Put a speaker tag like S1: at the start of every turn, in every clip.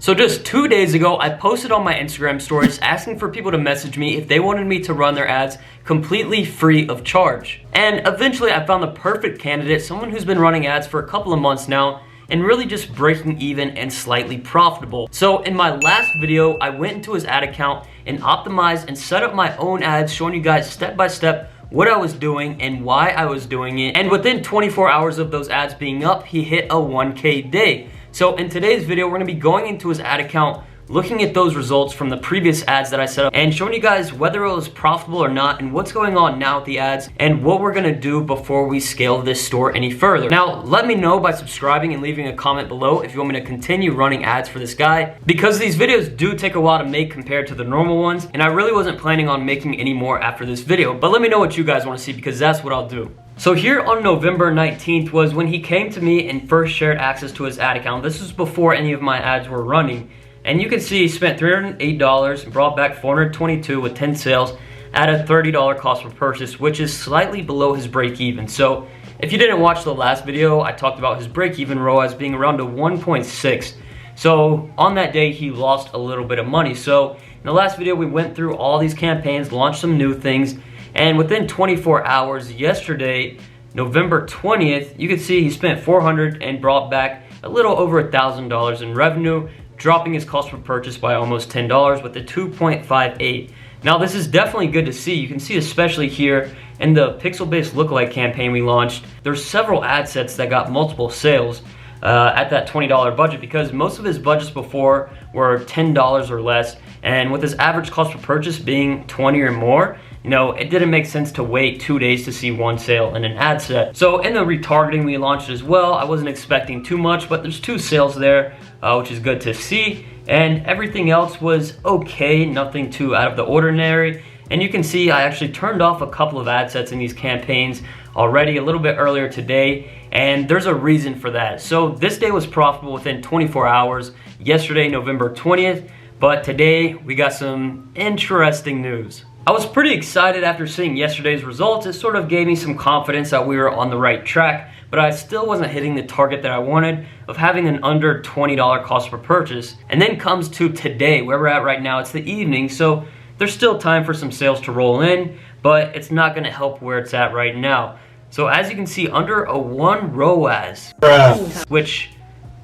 S1: So just 2 days ago, I posted on my Instagram stories asking for people to message me if they wanted me to run their ads completely free of charge. And eventually I found the perfect candidate, someone who's been running ads for a couple of months now and really just breaking even and slightly profitable. So in my last video, I went into his ad account and optimized and set up my own ads, showing you guys step by step what I was doing and why I was doing it. And within 24 hours of those ads being up, he hit a 1K day. So in today's video, we're gonna be going into his ad account, looking at those results from the previous ads that I set up and showing you guys whether it was profitable or not and what's going on now with the ads and what we're gonna do before we scale this store any further. Now, let me know by subscribing and leaving a comment below if you want me to continue running ads for this guy, because these videos do take a while to make compared to the normal ones, and I really wasn't planning on making any more after this video, but let me know what you guys wanna see because that's what I'll do. So here on November 19th was when he came to me and first shared access to his ad account. This was before any of my ads were running. And you can see he spent $308 and brought back $422 with 10 sales at a $30 cost per purchase, which is slightly below his break even. So if you didn't watch the last video, I talked about his break even ROAS being around a 1.6. So on that day, he lost a little bit of money. So in the last video, we went through all these campaigns, launched some new things, and within 24 hours, yesterday, November 20th, you can see he spent $400 and brought back a little over $1,000 in revenue, dropping his cost per purchase by almost $10 with a 2.58. Now this is definitely good to see. You can see especially here in the pixel-based lookalike campaign we launched, there's several ad sets that got multiple sales at that $20 budget, because most of his budgets before were $10 or less, and with his average cost per purchase being 20 or more, you know, it didn't make sense to wait 2 days to see one sale in an ad set. So in the retargeting we launched as well, I wasn't expecting too much, but there's 2 sales there, which is good to see. And everything else was okay, nothing too out of the ordinary. And you can see I actually turned off a couple of ad sets in these campaigns already a little bit earlier today, and there's a reason for that. So this day was profitable within 24 hours, yesterday, November 20th, but today we got some interesting news. I was pretty excited after seeing yesterday's results. It sort of gave me some confidence that we were on the right track, but I still wasn't hitting the target that I wanted of having an under $20 cost per purchase. And then comes to today, where we're at right now. It's the evening, so there's still time for some sales to roll in, but it's not gonna help where it's at right now. So as you can see, under a 1 ROAS, which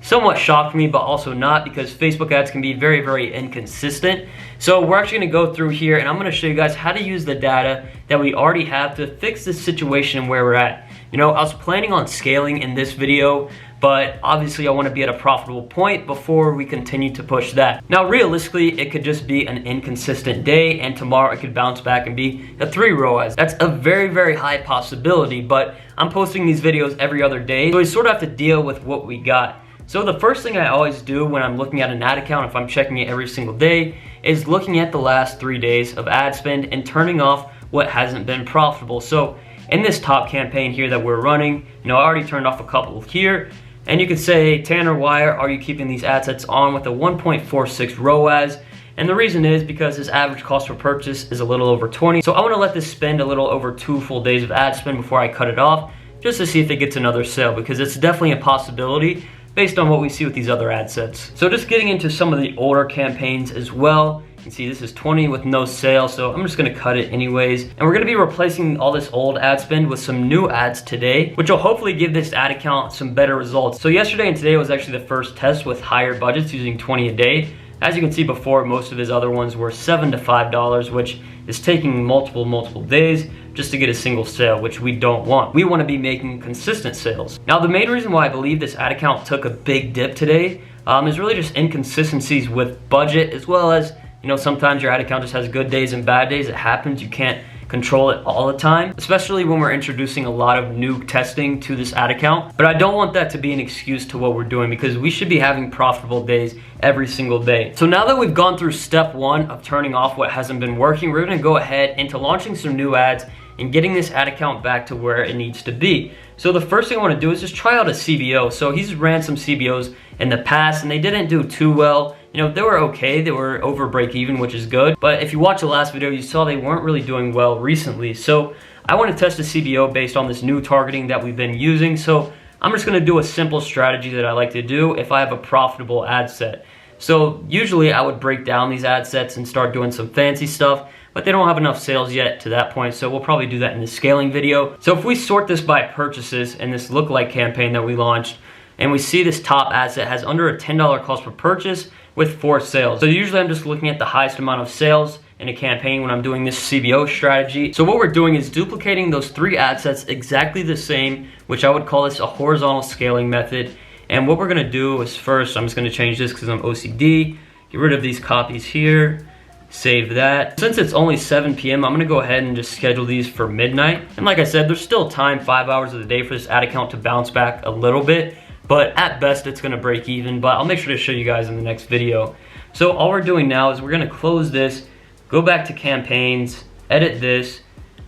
S1: somewhat shocked me, but also not, because Facebook ads can be very, very inconsistent. So we're actually gonna go through here and I'm gonna show you guys how to use the data that we already have to fix this situation where we're at. You know, I was planning on scaling in this video, but obviously I wanna be at a profitable point before we continue to push that. Now, realistically, it could just be an inconsistent day and tomorrow it could bounce back and be a 3 ROAS. That's a very, very high possibility, but I'm posting these videos every other day, so we sort of have to deal with what we got. So the first thing I always do when I'm looking at an ad account, if I'm checking it every single day, is looking at the last 3 days of ad spend and turning off what hasn't been profitable. So in this top campaign here that we're running, you know, I already turned off a couple here, and you could say, Tanner, why are you keeping these ad sets on with a 1.46 ROAS? And the reason is because his average cost per purchase is a little over 20. So I wanna let this spend a little over 2 full days of ad spend before I cut it off, just to see if it gets another sale, because it's definitely a possibility based on what we see with these other ad sets. So just getting into some of the older campaigns as well. You can see this is 20 with no sale, so I'm just gonna cut it anyways. And we're gonna be replacing all this old ad spend with some new ads today, which will hopefully give this ad account some better results. So yesterday and today was actually the first test with higher budgets using 20 a day. As you can see before, most of his other ones were $7 to $5, which is taking multiple days just to get a single sale, which we don't want. We want to be making consistent sales. Now, the main reason why I believe this ad account took a big dip today is really just inconsistencies with budget, as well as, you know, sometimes your ad account just has good days and bad days. It happens. You can't control it all the time, especially when we're introducing a lot of new testing to this ad account. But I don't want that to be an excuse to what we're doing, because we should be having profitable days every single day. So now that we've gone through step 1 of turning off what hasn't been working, we're gonna go ahead into launching some new ads and getting this ad account back to where it needs to be. So the first thing I wanna do is just try out a CBO. So he's ran some CBOs in the past and they didn't do too well. You know, they were okay, they were over break even, which is good. But if you watch the last video, you saw they weren't really doing well recently. So I want to test a CBO based on this new targeting that we've been using. So I'm just gonna do a simple strategy that I like to do if I have a profitable ad set. So usually I would break down these ad sets and start doing some fancy stuff, but they don't have enough sales yet to that point, so we'll probably do that in the scaling video. So if we sort this by purchases in this lookalike campaign that we launched, and we see this top ad set has under a $10 cost per purchase with 4 sales. So usually I'm just looking at the highest amount of sales in a campaign when I'm doing this CBO strategy. So what we're doing is duplicating those 3 ad sets exactly the same, which I would call this a horizontal scaling method. And what we're gonna do is first, I'm just gonna change this because I'm OCD, get rid of these copies here, save that. Since it's only 7 p.m., I'm gonna go ahead and just schedule these for midnight. And like I said, there's still time, 5 hours of the day for this ad account to bounce back a little bit, but at best it's gonna break even, but I'll make sure to show you guys in the next video. So all we're doing now is we're gonna close this, go back to campaigns, edit this,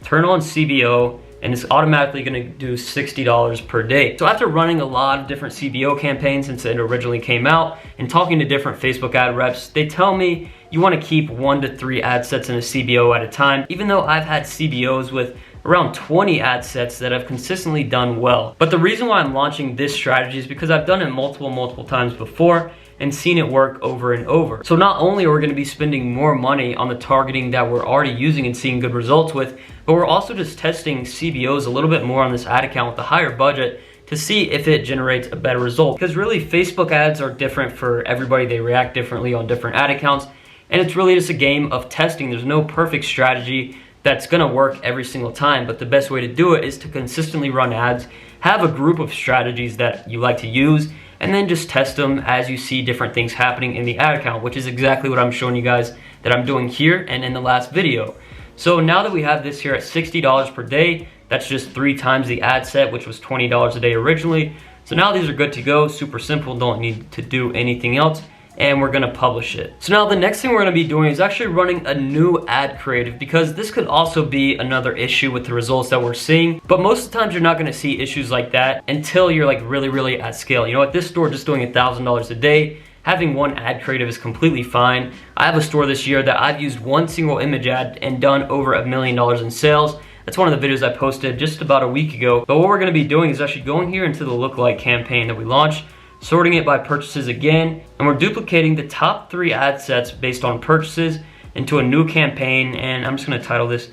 S1: turn on CBO, and it's automatically gonna do $60 per day. So after running a lot of different CBO campaigns since it originally came out and talking to different Facebook ad reps, they tell me you wanna keep 1 to 3 ad sets in a CBO at a time, even though I've had CBOs with around 20 ad sets that have consistently done well. But the reason why I'm launching this strategy is because I've done it multiple times before and seen it work over and over. So not only are we gonna be spending more money on the targeting that we're already using and seeing good results with, but we're also just testing CBOs a little bit more on this ad account with a higher budget to see if it generates a better result. Because really, Facebook ads are different for everybody. They react differently on different ad accounts, and it's really just a game of testing. There's no perfect strategy that's gonna work every single time, but the best way to do it is to consistently run ads, have a group of strategies that you like to use, and then just test them as you see different things happening in the ad account, which is exactly what I'm showing you guys that I'm doing here and in the last video. So now that we have this here at $60 per day, that's just 3 times the ad set, which was $20 a day originally. So now these are good to go, super simple, don't need to do anything else, and we're gonna publish it. So now the next thing we're gonna be doing is actually running a new ad creative, because this could also be another issue with the results that we're seeing. But most of the times you're not gonna see issues like that until you're like really at scale. You know, at this store, just doing $1,000 a day, having 1 ad creative is completely fine. I have a store this year that I've used 1 single image ad and done over $1 million in sales. That's one of the videos I posted just about a week ago. But what we're gonna be doing is actually going here into the lookalike campaign that we launched, sorting it by purchases again, and we're duplicating the top 3 ad sets based on purchases into a new campaign, and I'm just gonna title this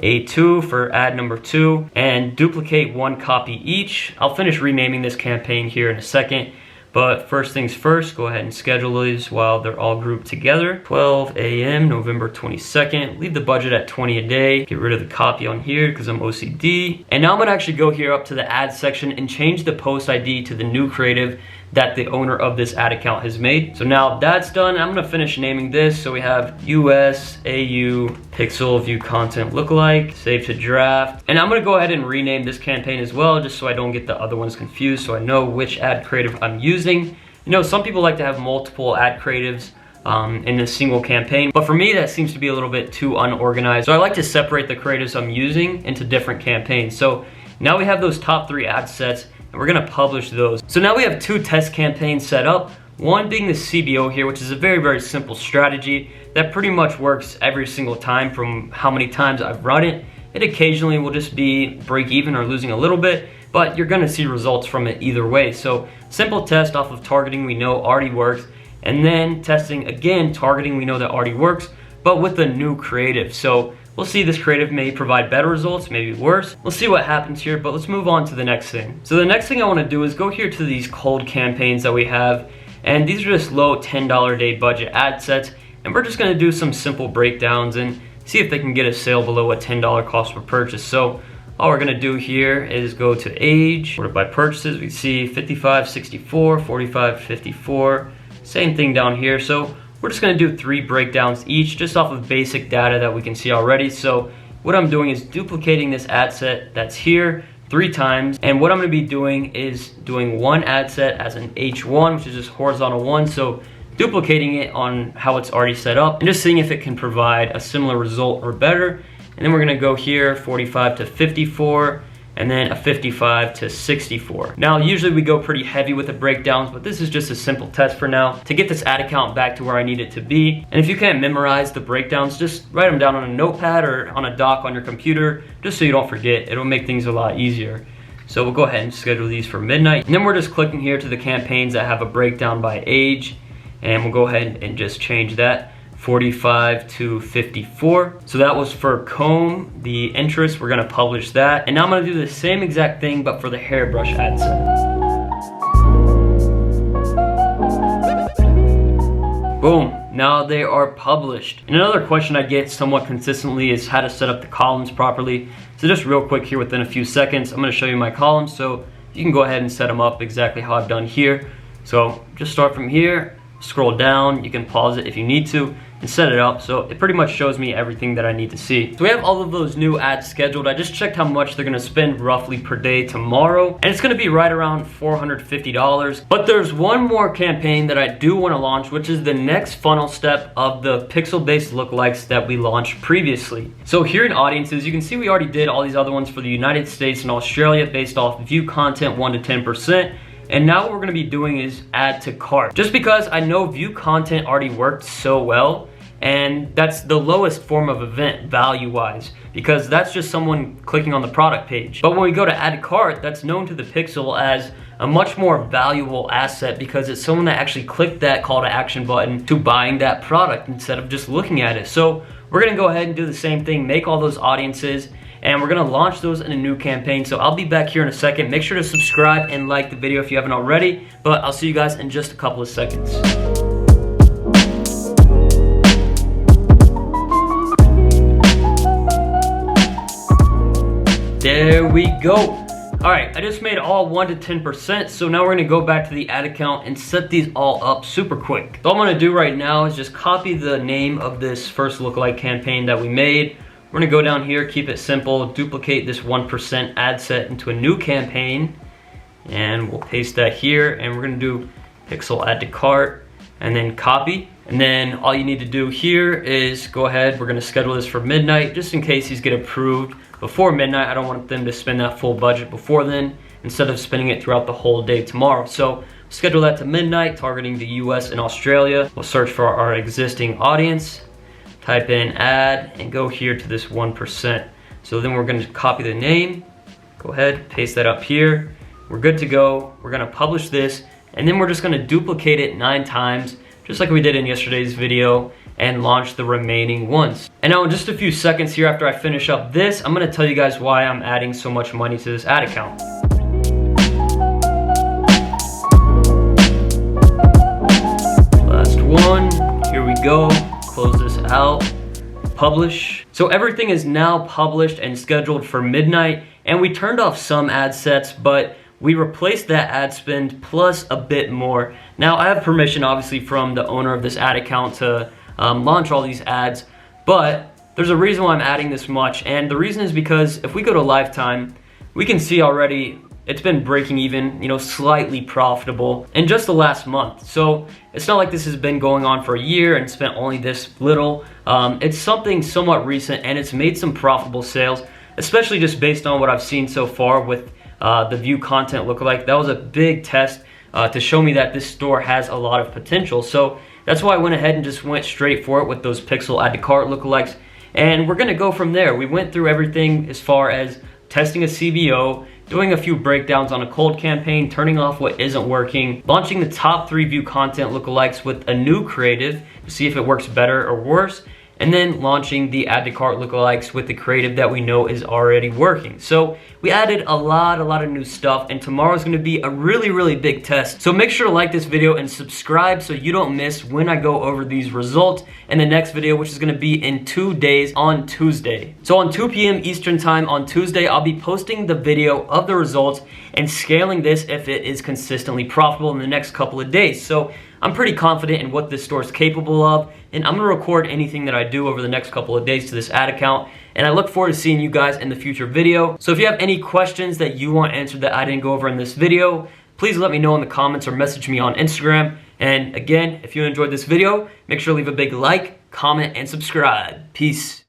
S1: A2 for ad number 2, and duplicate 1 copy each. I'll finish renaming this campaign here in a second, but first things first, go ahead and schedule these while they're all grouped together. 12 a.m. November 22nd, leave the budget at 20 a day, get rid of the copy on here because I'm OCD. And now I'm gonna actually go here up to the ad section and change the post ID to the new creative that the owner of this ad account has made. So now that's done, I'm gonna finish naming this. So we have US AU Pixel View Content Lookalike, save to draft. And I'm gonna go ahead and rename this campaign as well, just so I don't get the other ones confused, so I know which ad creative I'm using. You know, some people like to have multiple ad creatives in a single campaign, but for me that seems to be a little bit too unorganized. So I like to separate the creatives I'm using into different campaigns. So now we have those top 3 ad sets, and we're gonna publish those. So now we have 2 test campaigns set up, one being the CBO here, which is a very simple strategy that pretty much works every single time from how many times I've run it. It occasionally will just be break even or losing a little bit, but you're gonna see results from it either way. So simple test off of targeting we know already works, and then testing again targeting we know that already works, but with a new creative. So we'll see, this creative may provide better results, maybe worse. We'll see what happens here, but let's move on to the next thing. So the next thing I wanna do is go here to these cold campaigns that we have, and these are just low $10 a day budget ad sets, and we're just gonna do some simple breakdowns and see if they can get a sale below a $10 cost per purchase. So all we're gonna do here is go to age, sort by purchases. We see 55, 64, 45, 54, same thing down here. So we're just gonna do 3 breakdowns each, just off of basic data that we can see already. So what I'm doing is duplicating this ad set that's here 3 times. And what I'm gonna be doing is doing 1 ad set as an H1, which is just horizontal 1. So duplicating it on how it's already set up and just seeing if it can provide a similar result or better. And then we're gonna go here 45 to 54, and then a 55 to 64. Now, usually we go pretty heavy with the breakdowns, but this is just a simple test for now to get this ad account back to where I need it to be. And if you can't memorize the breakdowns, just write them down on a notepad or on a doc on your computer, just so you don't forget. It'll make things a lot easier. So we'll go ahead and schedule these for midnight. And then we're just clicking here to the campaigns that have a breakdown by age. and we'll go ahead and just change that 45 to 54. So that was for comb, the interest, we're gonna publish that. And now I'm gonna do the same exact thing, but for the hairbrush ad set. Boom, now they are published. And another question I get somewhat consistently is how to set up the columns properly. So just real quick here within a few seconds, I'm gonna show you my columns so you can go ahead and set them up exactly how I've done here. So just start from here, scroll down, you can pause it if you need to, and set it up. So it pretty much shows me everything that I need to see. So we have all of those new ads scheduled. I just checked how much they're gonna spend roughly per day tomorrow, and it's gonna be right around $450. But there's one more campaign that I do wanna launch, which is the next funnel step of the pixel-based lookalikes that we launched previously. So here in audiences, you can see we already did all these other ones for the United States and Australia based off view content 1 to 10%. And now what we're gonna be doing is add to cart. Just because I know view content already worked so well, and that's the lowest form of event value-wise, because that's just someone clicking on the product page. But when we go to add to cart, that's known to the pixel as a much more valuable asset because it's someone that actually clicked that call to action button to buying that product instead of just looking at it. So we're gonna go ahead and do the same thing, make all those audiences, and we're gonna launch those in a new campaign. So I'll be back here in a second. Make sure to subscribe and like the video if you haven't already, but I'll see you guys in just a couple of seconds. There we go. All right, I just made all 1 to 10%, so now we're gonna go back to the ad account and set these all up super quick. So all I'm gonna do right now is just copy the name of this first lookalike campaign that we made. We're gonna go down here, keep it simple, duplicate this 1% ad set into a new campaign, and we'll paste that here, and we're gonna do pixel add to cart, and then copy. And then all you need to do here is go ahead, we're gonna schedule this for midnight, just in case these get approved before midnight. I don't want them to spend that full budget before then, instead of spending it throughout the whole day tomorrow. So schedule that to midnight, targeting the US and Australia. We'll search for our existing audience, type in ad, and go here to this 1%. So then we're gonna copy the name, go ahead, paste that up here. We're good to go. We're gonna publish this, and then we're just gonna duplicate it 9 times, just like we did in yesterday's video, and launch the remaining ones. And now in just a few seconds here after I finish up this, I'm gonna tell you guys why I'm adding so much money to this ad account. Last one, here we go. Close this out, publish. So everything is now published and scheduled for midnight, and we turned off some ad sets, but we replaced that ad spend plus a bit more. Now I have permission obviously from the owner of this ad account to launch all these ads, but there's a reason why I'm adding this much, and the reason is because if we go to lifetime, we can see already it's been breaking even, you know, slightly profitable in just the last month. So it's not like this has been going on for a year and spent only this little. It's something somewhat recent, and it's made some profitable sales, especially just based on what I've seen so far with the view content lookalike. That was a big test to show me that this store has a lot of potential. So that's why I went ahead and just went straight for it with those pixel add to cart lookalikes. And we're gonna go from there. We went through everything as far as testing a CBO, doing a few breakdowns on a cold campaign, turning off what isn't working, launching the top 3 view content lookalikes with a new creative to see if it works better or worse, and then launching the add to cart lookalikes with the creative that we know is already working. So we added a lot of new stuff, and tomorrow's gonna be a really big test. So make sure to like this video and subscribe so you don't miss when I go over these results in the next video, which is gonna be in 2 days on Tuesday. So on 2 p.m. Eastern time on Tuesday, I'll be posting the video of the results and scaling this if it is consistently profitable in the next couple of days. So I'm pretty confident in what this store is capable of, and I'm gonna record anything that I do over the next couple of days to this ad account, and I look forward to seeing you guys in the future video. So if you have any questions that you want answered that I didn't go over in this video, please let me know in the comments or message me on Instagram. And again, if you enjoyed this video, make sure to leave a big like, comment, and subscribe. Peace.